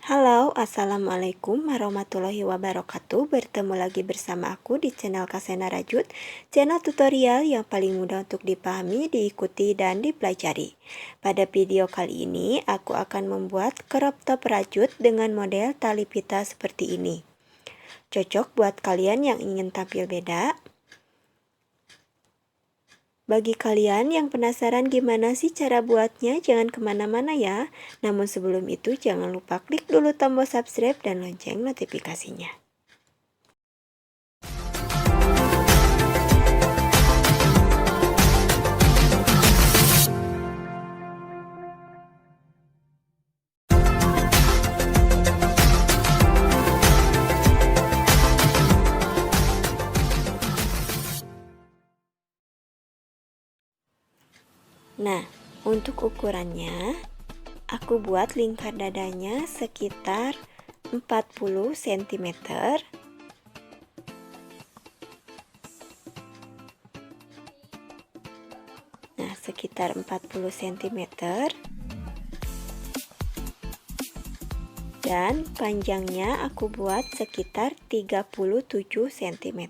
Halo, Assalamualaikum warahmatullahi wabarakatuh. Bertemu lagi bersama aku di channel Kasena Rajut, channel tutorial yang paling mudah untuk dipahami, diikuti, dan dipelajari. Pada video kali ini, aku akan membuat crop top rajut dengan model tali pita seperti ini. Cocok buat kalian yang ingin tampil beda. Bagi kalian yang penasaran gimana sih cara buatnya, jangan kemana-mana ya. Namun sebelum itu jangan lupa klik dulu tombol subscribe dan lonceng notifikasinya. Nah, untuk ukurannya, aku buat lingkar dadanya sekitar 40 cm. Nah, sekitar 40 cm. Dan panjangnya aku buat sekitar 37 cm.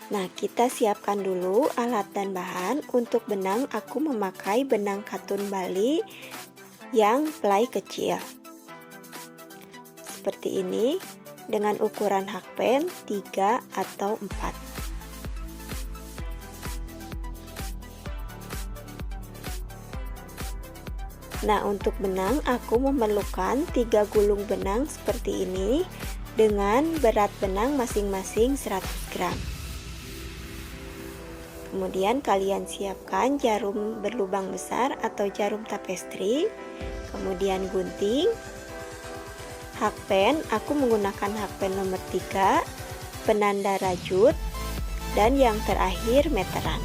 Nah, kita siapkan dulu alat dan bahan. Untuk benang, aku memakai benang katun Bali yang play kecil. Seperti ini, dengan ukuran hakpen 3 atau 4. Nah, untuk benang, aku memerlukan 3 gulung benang seperti ini dengan berat benang masing-masing 100 gram. Kemudian kalian siapkan jarum berlubang besar atau jarum tapestri, kemudian gunting, hakpen, aku menggunakan hakpen nomor 3, penanda rajut, dan yang terakhir meteran.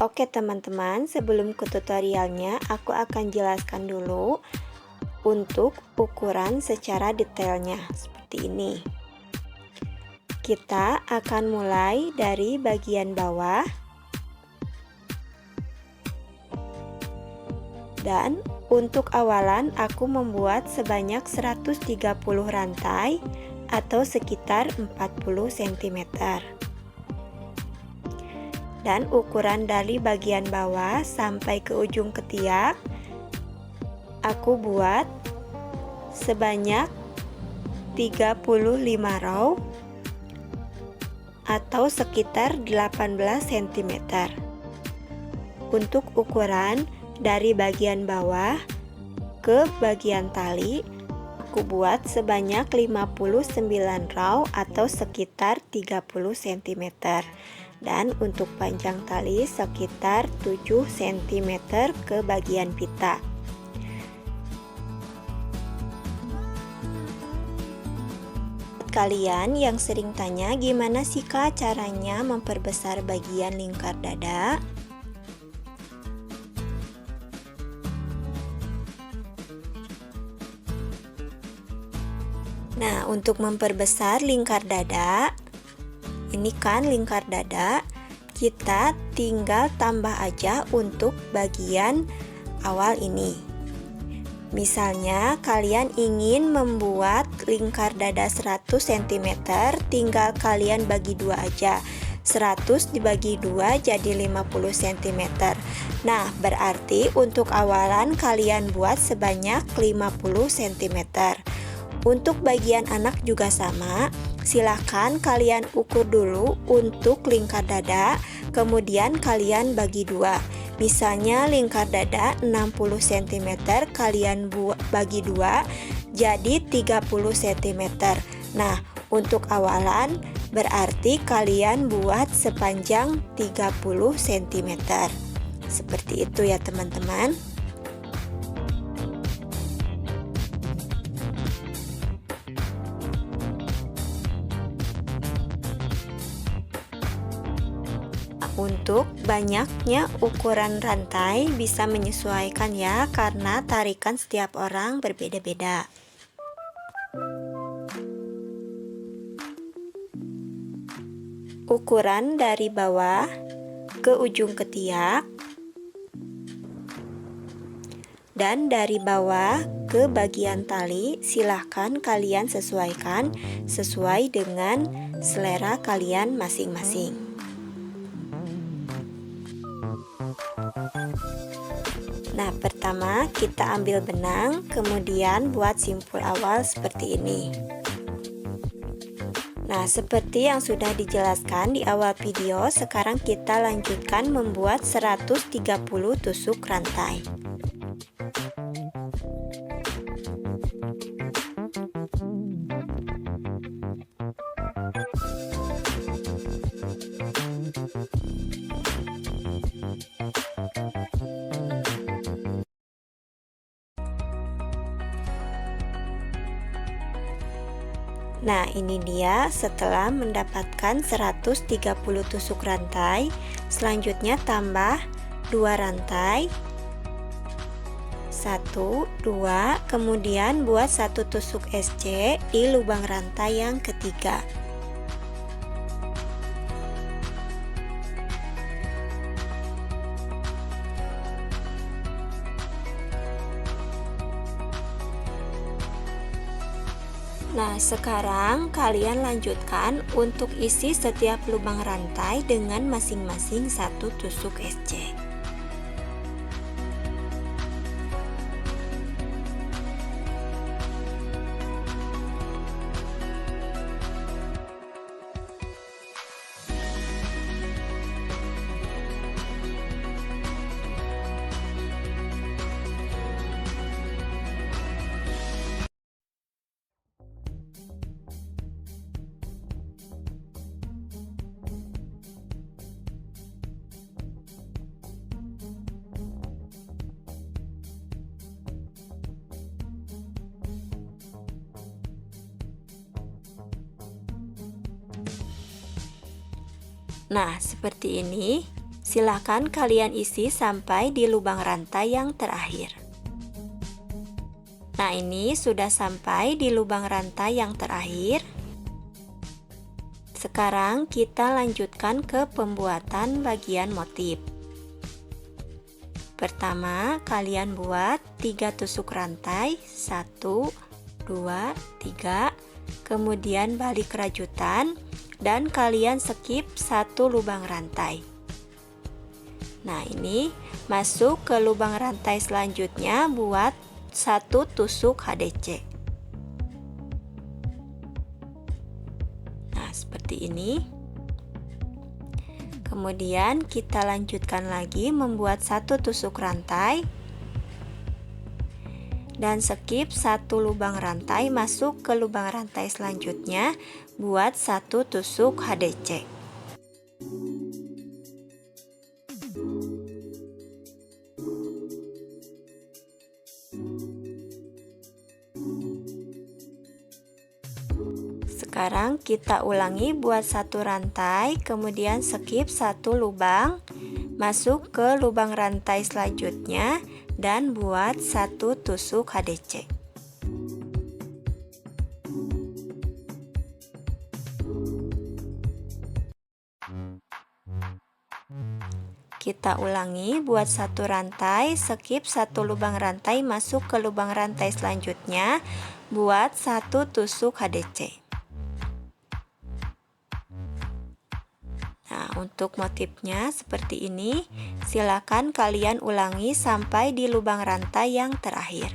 Oke teman-teman, sebelum ke tutorialnya, aku akan jelaskan dulu untuk ukuran secara detailnya seperti ini. Kita akan mulai dari bagian bawah dan untuk awalan aku membuat sebanyak 130 rantai atau sekitar 40 cm. Dan ukuran dari bagian bawah sampai ke ujung ketiak aku buat sebanyak 35 row atau sekitar 18 cm. Untuk ukuran dari bagian bawah ke bagian tali aku buat sebanyak 59 row atau sekitar 30 cm. Dan untuk panjang tali sekitar 7 cm ke bagian pita. Kalian yang sering tanya gimana sih Kak caranya memperbesar bagian lingkar dada? Nah, untuk memperbesar lingkar dada, ini kan lingkar dada, kita tinggal tambah aja untuk bagian awal ini. Misalnya kalian ingin membuat lingkar dada 100 cm, tinggal kalian bagi dua aja. 100 dibagi 2 jadi 50 cm. Nah, berarti untuk awalan kalian buat sebanyak 50 cm. Untuk bagian anak juga sama. Silahkan kalian ukur dulu untuk lingkar dada, kemudian kalian bagi dua. Misalnya lingkar dada 60 cm, kalian bagi dua jadi 30 cm. Nah, untuk awalan berarti kalian buat sepanjang 30 cm. Seperti itu ya teman-teman. Untuk banyaknya ukuran rantai bisa menyesuaikan ya, karena tarikan setiap orang berbeda-beda. ukuran dari bawah ke ujung ketiak dan dari bawah ke bagian tali silahkan kalian sesuaikan sesuai dengan selera kalian masing-masing. Nah, pertama kita ambil benang, kemudian buat simpul awal seperti ini. Nah, seperti yang sudah dijelaskan di awal video, sekarang kita lanjutkan membuat 130 tusuk rantai. Nah, ini dia setelah mendapatkan 130 tusuk rantai. Selanjutnya tambah 2 rantai, 1, 2, kemudian buat 1 tusuk SC di lubang rantai yang ketiga. Nah, sekarang kalian lanjutkan untuk isi setiap lubang rantai dengan masing-masing 1 tusuk SC. Nah, seperti ini. Silahkan kalian isi sampai di lubang rantai yang terakhir. Nah, ini sudah sampai di lubang rantai yang terakhir. Sekarang kita lanjutkan ke pembuatan bagian motif. Pertama, kalian buat 3 tusuk rantai, 1, 2, 3, kemudian balik rajutan dan kalian skip 1 lubang rantai. Nah, ini masuk ke lubang rantai selanjutnya buat 1 tusuk HDC. Nah, seperti ini. Kemudian kita lanjutkan lagi membuat 1 tusuk rantai dan skip 1 lubang rantai masuk ke lubang rantai selanjutnya buat 1 tusuk HDC. Sekarang kita ulangi buat 1 rantai, kemudian skip 1 lubang, masuk ke lubang rantai selanjutnya dan buat 1 tusuk HDC. Kita ulangi buat 1 rantai, skip 1 lubang rantai, masuk ke lubang rantai selanjutnya, buat 1 tusuk HDC. Nah, untuk motifnya seperti ini. Silakan kalian ulangi sampai di lubang rantai yang terakhir.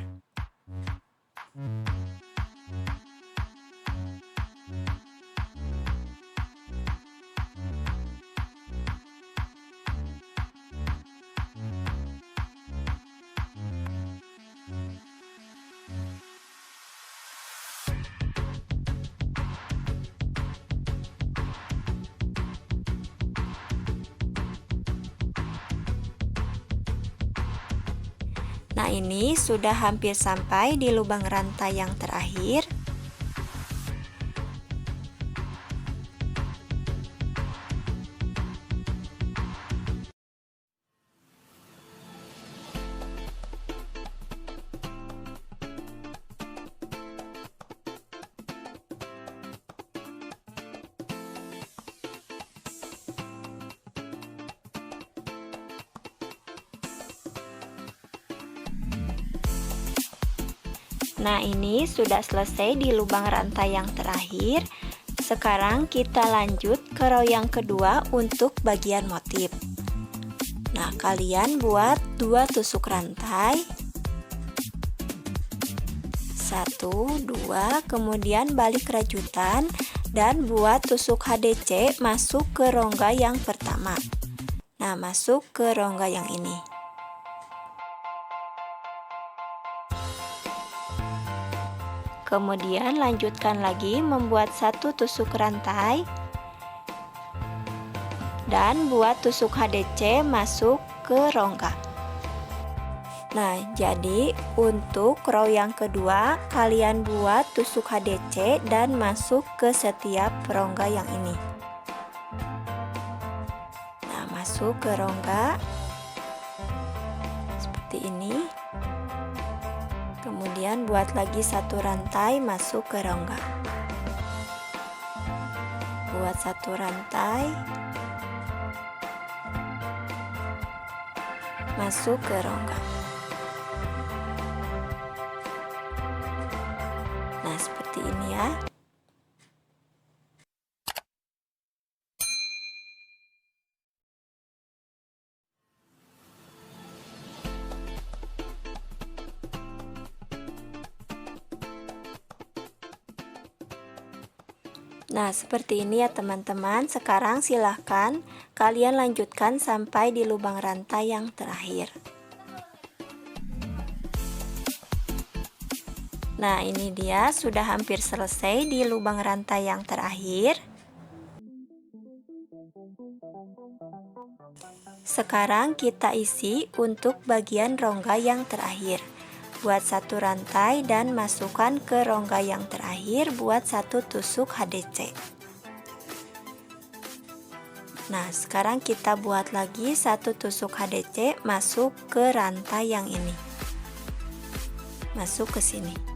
Nah, ini sudah hampir sampai di lubang rantai yang terakhir. Nah, ini sudah selesai di lubang rantai yang terakhir. Sekarang kita lanjut ke row yang kedua untuk bagian motif. Nah, kalian buat 2 tusuk rantai. 1, 2, kemudian balik rajutan dan buat tusuk HDC masuk ke rongga yang pertama. Nah, masuk ke rongga yang ini. Kemudian lanjutkan lagi membuat 1 tusuk rantai dan buat tusuk HDC masuk ke rongga. Nah, jadi untuk row yang kedua kalian buat tusuk HDC dan masuk ke setiap rongga yang ini. Nah, masuk ke rongga seperti ini. Kemudian buat lagi 1 rantai masuk ke rongga. Buat 1 rantai masuk ke rongga. Nah, seperti ini ya. Nah, seperti ini ya teman-teman. Sekarang silahkan kalian lanjutkan sampai di lubang rantai yang terakhir. Nah, ini dia sudah hampir selesai di lubang rantai yang terakhir. Sekarang kita isi untuk bagian rongga yang terakhir. Buat 1 rantai dan masukkan ke rongga yang terakhir, buat 1 tusuk HDC. Nah, sekarang kita buat lagi 1 tusuk HDC masuk ke rantai yang ini. Masuk ke sini.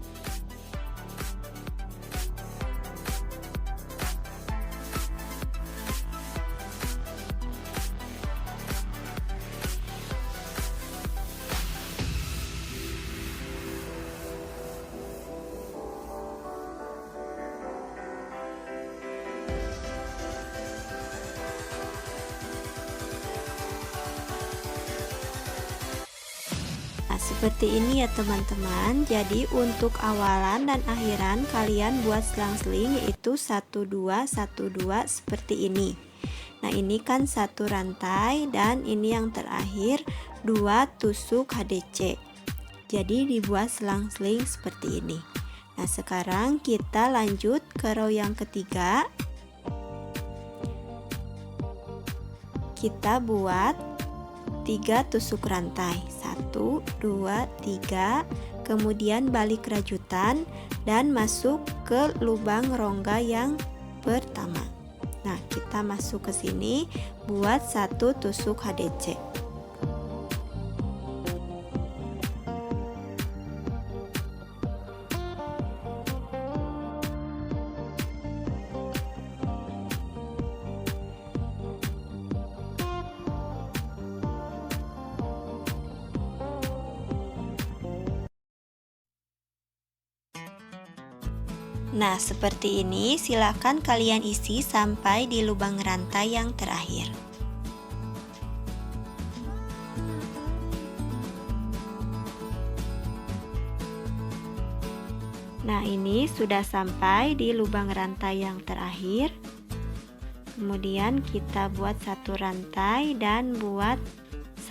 Seperti ini ya teman-teman. Jadi untuk awalan dan akhiran kalian buat selang-seling yaitu 1 2 1 2 seperti ini. Nah, ini kan 1 rantai dan ini yang terakhir 2 tusuk HDC. Jadi dibuat selang-seling seperti ini. Nah, sekarang kita lanjut ke row yang ketiga. Kita buat 3 tusuk rantai. 1, 2, 3, kemudian balik rajutan dan masuk ke lubang rongga yang pertama. Nah, kita masuk ke sini buat 1 tusuk HDC. Nah, seperti ini silakan kalian isi sampai di lubang rantai yang terakhir. Nah, ini sudah sampai di lubang rantai yang terakhir. Kemudian kita buat 1 rantai dan buat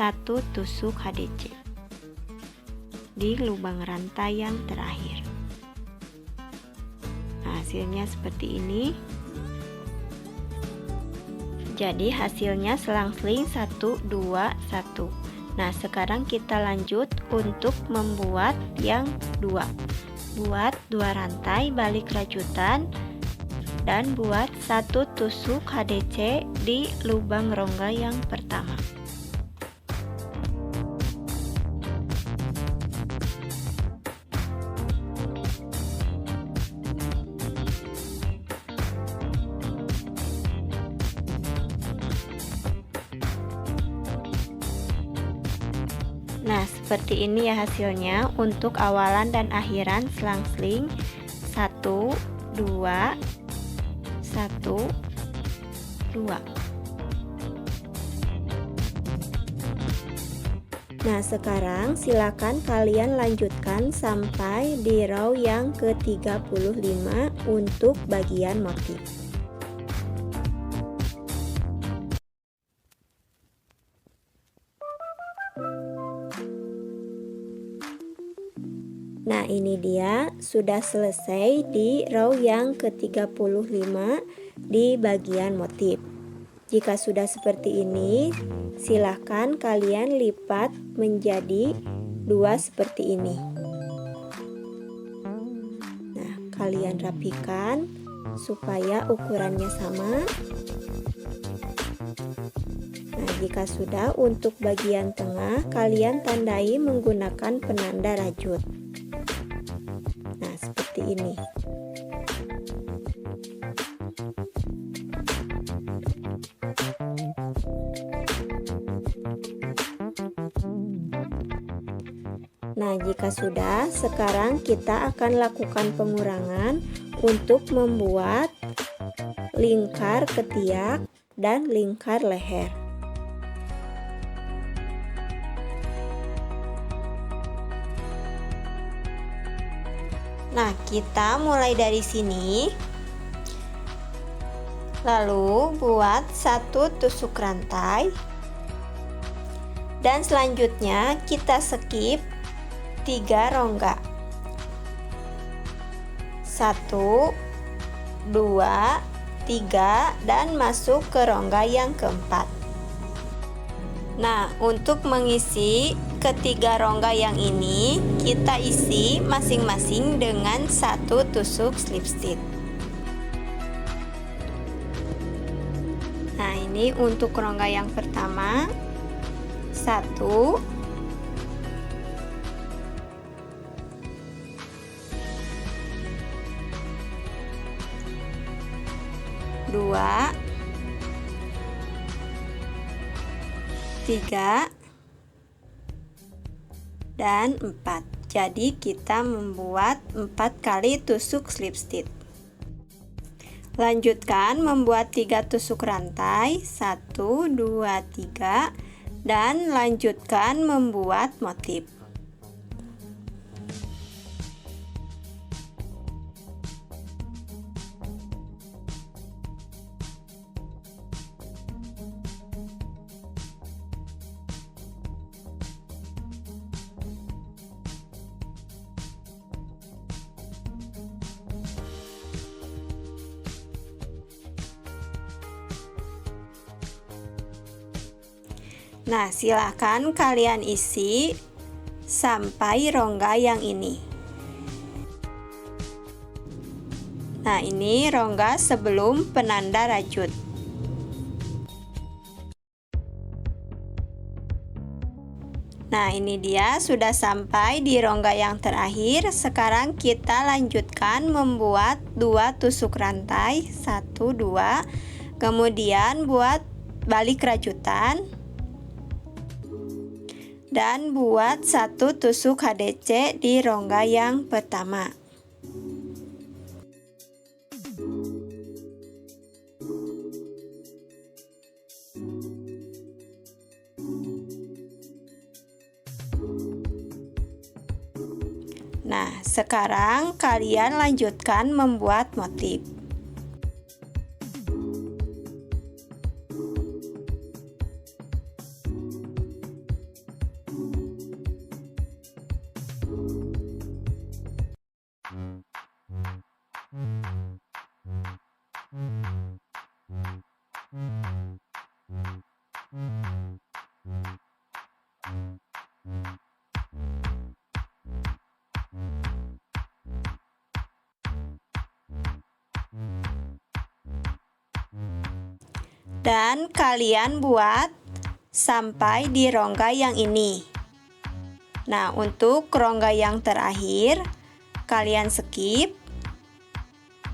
1 tusuk HDC di lubang rantai yang terakhir. Hasilnya seperti ini. Jadi hasilnya selang-seling 1 2 1. Nah, sekarang kita lanjut untuk membuat yang 2. Buat 2 rantai balik rajutan dan buat 1 tusuk HDC di lubang rongga yang pertama. Nah, seperti ini ya hasilnya untuk awalan dan akhiran selang-seling 1, 2, 1, 2. Nah, sekarang silakan kalian lanjutkan sampai di row yang ke-35 untuk bagian motif. Nah, ini dia sudah selesai di row yang ke-35 di bagian motif. Jika sudah seperti ini, silahkan kalian lipat menjadi 2 seperti ini. Nah, kalian rapikan supaya ukurannya sama. Nah, jika sudah, untuk bagian tengah kalian tandai menggunakan penanda rajut. Nah, seperti ini. Nah, jika sudah, sekarang kita akan lakukan pengurangan untuk membuat lingkar ketiak dan lingkar leher. Nah, kita mulai dari sini. Lalu buat 1 tusuk rantai. Dan selanjutnya kita skip 3 rongga. 1, 2, 3 dan masuk ke rongga yang keempat. Nah, untuk mengisi ketiga rongga yang ini, kita isi masing-masing dengan 1 tusuk slip stitch. Nah, ini untuk rongga yang pertama. 1, 2, 3, dan 4. Jadi kita membuat 4 kali tusuk slip stitch. Lanjutkan membuat 3 tusuk rantai, 1, 2, 3, dan lanjutkan membuat motif. Nah, silakan kalian isi sampai rongga yang ini. Nah, ini rongga sebelum penanda rajut. Nah, ini dia sudah sampai di rongga yang terakhir. Sekarang kita lanjutkan membuat 2 tusuk rantai, 1, 2. Kemudian buat balik rajutan. Dan buat 1 tusuk HDC di rongga yang pertama. Nah, sekarang kalian lanjutkan membuat motif. Dan kalian buat sampai di rongga yang ini. Nah, untuk rongga yang terakhir kalian skip,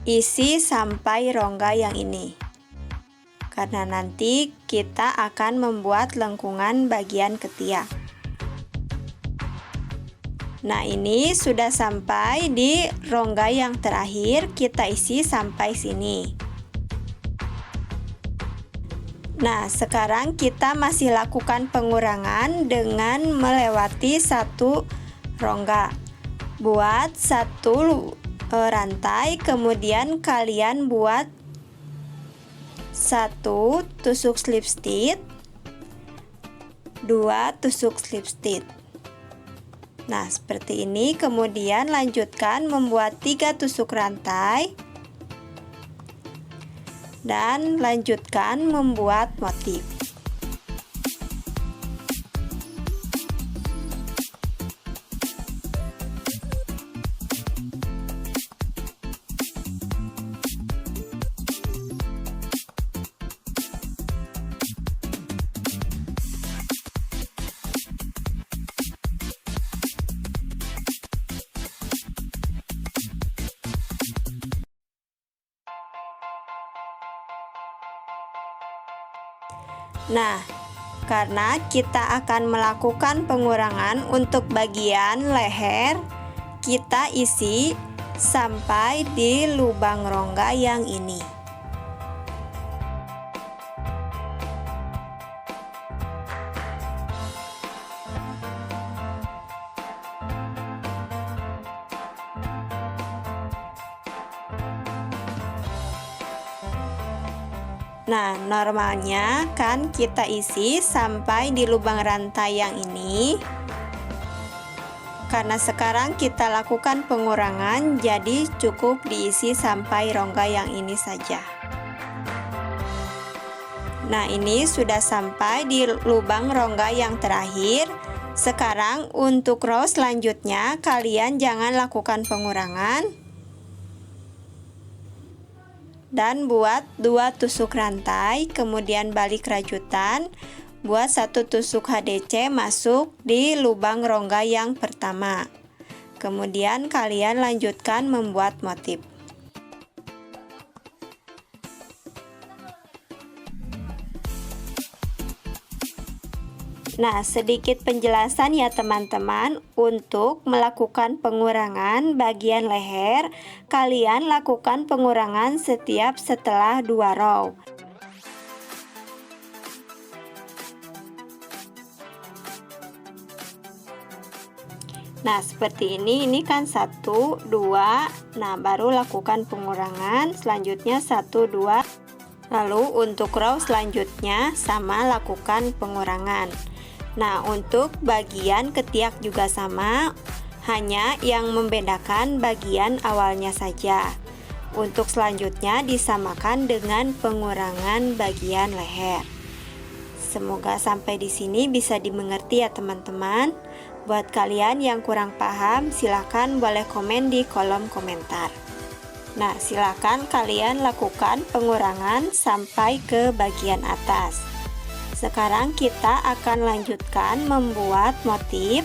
isi sampai rongga yang ini, karena nanti kita akan membuat lengkungan bagian ketiak. Nah, ini sudah sampai di rongga yang terakhir, kita isi sampai sini. Nah, sekarang kita masih lakukan pengurangan dengan melewati satu rongga. Buat satu rantai, kemudian kalian buat satu tusuk slip stitch, dua tusuk slip stitch. Nah, seperti ini. Kemudian lanjutkan membuat 3 tusuk rantai dan lanjutkan membuat motif. Nah, karena kita akan melakukan pengurangan untuk bagian leher, kita isi sampai di lubang rongga yang ini. Nah, normalnya kan kita isi sampai di lubang rantai yang ini. Karena sekarang kita lakukan pengurangan, jadi cukup diisi sampai rongga yang ini saja. Nah, ini sudah sampai di lubang rongga yang terakhir. Sekarang untuk row selanjutnya, kalian jangan lakukan pengurangan. Dan buat 2 tusuk rantai, kemudian balik rajutan, buat 1 tusuk HDC masuk di lubang rongga yang pertama. Kemudian kalian lanjutkan membuat motif. Nah, sedikit penjelasan ya teman-teman. Untuk melakukan pengurangan bagian leher, kalian lakukan pengurangan setiap setelah 2 row. Nah, seperti ini kan 1, 2. Nah, baru lakukan pengurangan. Selanjutnya 1, 2. Lalu untuk row selanjutnya sama lakukan pengurangan. Nah, untuk bagian ketiak juga sama, hanya yang membedakan bagian awalnya saja. Untuk selanjutnya disamakan dengan pengurangan bagian leher. Semoga sampai di sini bisa dimengerti ya teman-teman. Buat kalian yang kurang paham, silahkan boleh komen di kolom komentar. Nah, silahkan kalian lakukan pengurangan sampai ke bagian atas. Sekarang kita akan lanjutkan membuat motif.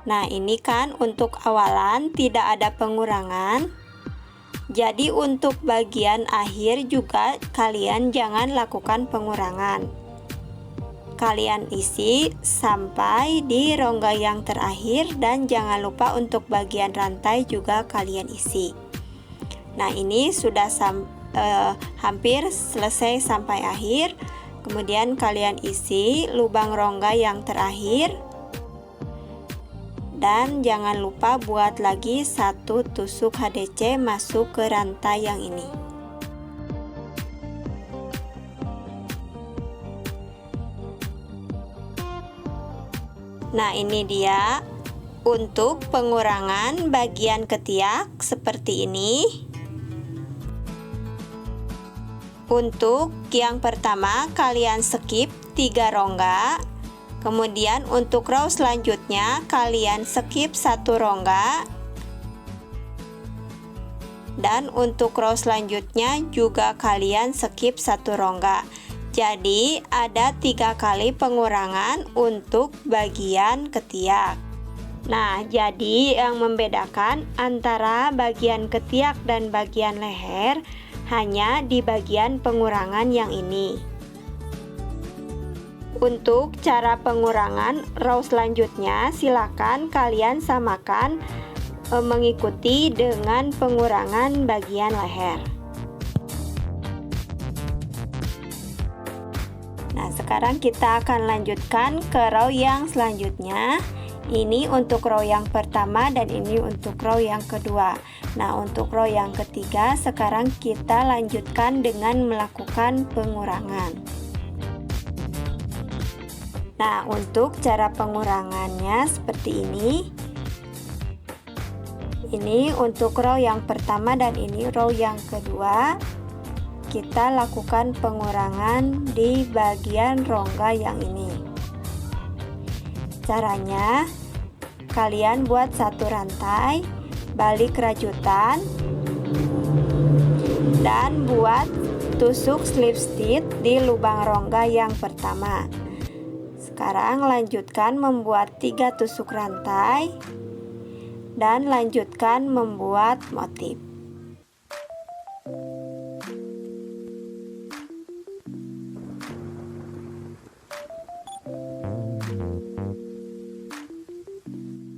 Nah, ini kan untuk awalan tidak ada pengurangan. Jadi untuk bagian akhir juga kalian jangan lakukan pengurangan. Kalian isi sampai di rongga yang terakhir dan jangan lupa untuk bagian rantai juga kalian isi. Nah, ini sudah hampir selesai sampai akhir. Kemudian kalian isi lubang rongga yang terakhir. Dan jangan lupa buat lagi 1 tusuk HDC masuk ke rantai yang ini. Nah, ini dia untuk pengurangan bagian ketiak seperti ini. Untuk yang pertama kalian skip 3 rongga. Kemudian untuk row selanjutnya kalian skip 1 rongga. Dan untuk row selanjutnya juga kalian skip 1 rongga. Jadi ada 3 kali pengurangan untuk bagian ketiak. Nah, jadi yang membedakan antara bagian ketiak dan bagian leher hanya di bagian pengurangan yang ini. Untuk cara pengurangan row selanjutnya, silakan kalian samakan mengikuti dengan pengurangan bagian leher. Nah, sekarang kita akan lanjutkan ke row yang selanjutnya. Ini untuk row yang pertama dan ini untuk row yang kedua. Nah, untuk row yang ketiga sekarang kita lanjutkan dengan melakukan pengurangan. Nah, untuk cara pengurangannya seperti ini. Ini untuk row yang pertama dan ini row yang kedua. Kita lakukan pengurangan di bagian rongga yang ini. Caranya, kalian buat satu rantai, balik rajutan, dan buat tusuk slip stitch di lubang rongga yang pertama. Sekarang lanjutkan membuat 3 tusuk rantai dan lanjutkan membuat motif.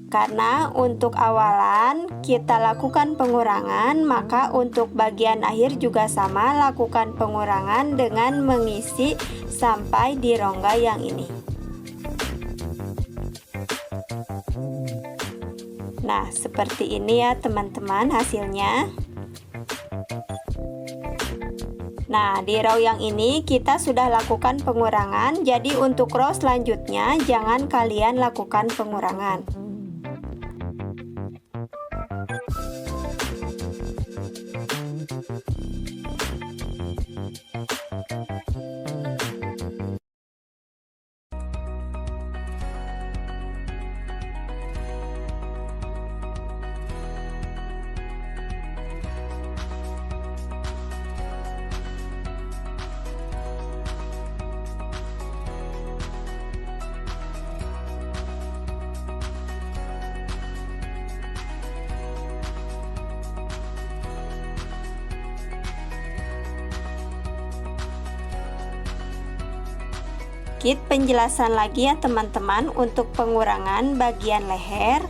Karena untuk awalan kita lakukan pengurangan, maka untuk bagian akhir juga sama, lakukan pengurangan dengan mengisi sampai di rongga yang ini. Nah, seperti ini ya teman-teman hasilnya. Nah, di row yang ini kita sudah lakukan pengurangan, jadi untuk row selanjutnya jangan kalian lakukan pengurangan. Sedikit penjelasan lagi ya teman-teman untuk pengurangan bagian leher.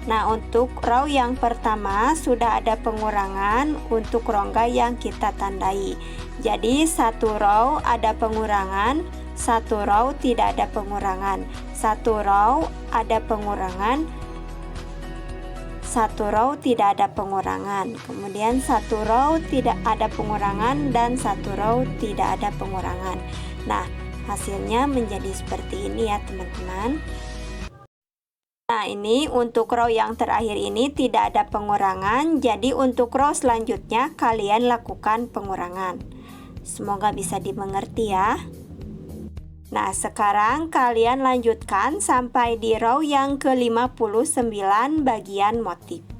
Nah, untuk row yang pertama sudah ada pengurangan untuk rongga yang kita tandai. Jadi satu row ada pengurangan, satu row tidak ada pengurangan, satu row ada pengurangan, satu row tidak ada pengurangan, kemudian satu row tidak ada pengurangan, dan satu row tidak ada pengurangan. Nah, hasilnya menjadi seperti ini ya teman-teman. Nah, ini untuk row yang terakhir ini tidak ada pengurangan, jadi untuk row selanjutnya kalian lakukan pengurangan. Semoga bisa dimengerti ya. Nah, sekarang kalian lanjutkan sampai di row yang ke-59 bagian motif.